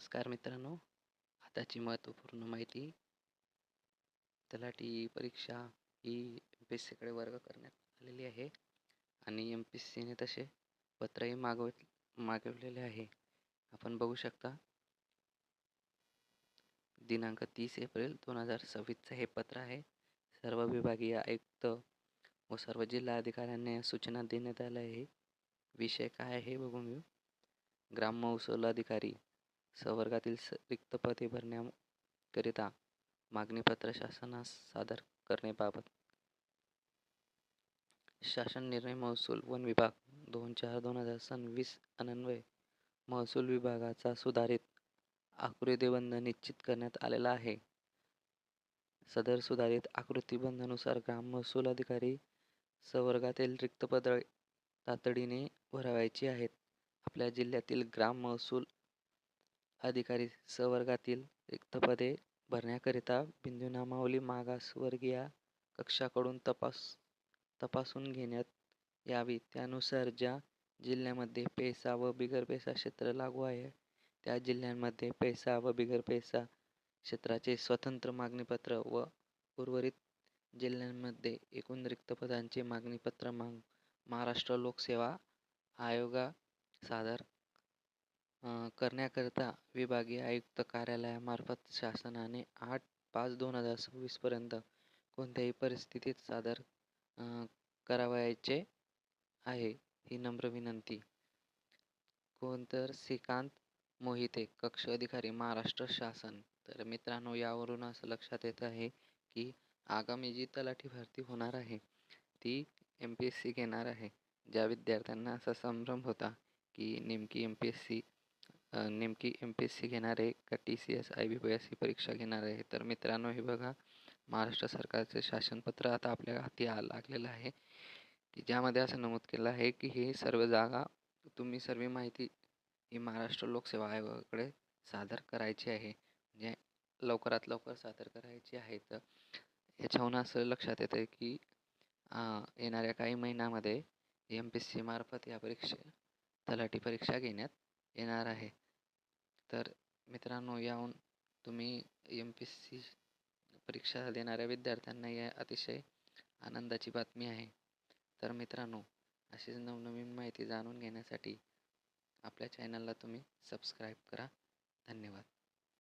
नमस्कार मित्रांनो. आताची महत्त्वपूर्ण माहिती. तलाठी परीक्षा ही एम-पी-एस-सीकडे वर्ग करण्यात आलेली आहे आणि एम-पी-एस-सीने तसे पत्रही मागवलेले आहे. आपण बघू शकता दिनांक 30 एप्रिल 2026चं हे पत्र आहे. सर्व विभागीय आयुक्त व सर्व जिल्हा अधिकाऱ्यांना सूचना देण्यात आल्या आहे. विषय काय आहे बघून घेऊ. ग्राम महसूल अधिकारी संवर्गातील रिक्त पदे भरण्याकरिता मागणीपत्र शासनास सादर करण्याबाबत शासन निर्णय. महसूल वन विभाग 2/4/2026 अन्वये महसूल विभागाचा सुधारित आकृतिबंध निश्चित करण्यात आलेला आहे. सदर सुधारित आकृतिबंधानुसार ग्राम महसूल अधिकारी संवर्गातील रिक्त पदे तातडीने भरावयाची आहेत. आपल्या जिल्ह्यातील ग्राम महसूल अधिकारी संवर्गातील रिक्त पदे भरण्याकरिता बिंदूनामावली मागासवर्गीय कक्षाकडून तपासून घेण्यात यावी. त्यानुसार ज्या जिल्ह्यामध्ये पेसा व बिगरपेसा क्षेत्र लागू आहे त्या जिल्ह्यांमध्ये पेसा व बिगरपेसा क्षेत्राचे स्वतंत्र मागणीपत्र व उर्वरित जिल्ह्यांमध्ये एकूण रिक्त पदांचे मागणीपत्र महाराष्ट्र लोकसेवा आयोगा सादर करण्याकरिता विभागीय आयुक्त कार्यालयामार्फत शासनाने 8/5/2026 पर्यंत कोणत्याही परिस्थितीत सादर करावयाचे आहे. ही नम्र विनंती. श्रीकांत मोहिते, कक्ष अधिकारी, महाराष्ट्र शासन. तर मित्रांनो, यावरून असं लक्षात येत आहे की आगामी जी तलाठी भरती होणार आहे ती एम-पी-एस-सी घेणार आहे. ज्या विद्यार्थ्यांना असा संभ्रम होता की नेमकी एम-पी-एस-सी घेणार आहे का TCS IBPS ही परीक्षा घेणार आहे. तर मित्रांनो, हे बघा, महाराष्ट्र सरकारचे शासनपत्र आता आपल्या हाती लागलेलं आहे की ज्यामध्ये असं नमूद केलं आहे की हे सर्व जागा तुम्ही सर्व माहिती ही महाराष्ट्र लोकसेवा आयोगाकडे सादर करायची आहे. म्हणजे लवकरात लवकर सादर करायची आहे. तर याच्याहून असं लक्षात येतं आहे की येणाऱ्या काही महिन्यामध्ये एम-पी-एस-सी मार्फत या तलाठी परीक्षा घेण्यात येणार आहे. तर मित्रांनो, याहून तुम्ही एम-पी-एस-सी परीक्षा देणाऱ्या विद्यार्थ्यांना या अतिशय आनंदाची बातमी आहे. तर मित्रांनो, अशीच नवनवीन माहिती जाणून घेण्यासाठी आपल्या चॅनलला तुम्ही सबस्क्राईब करा. धन्यवाद.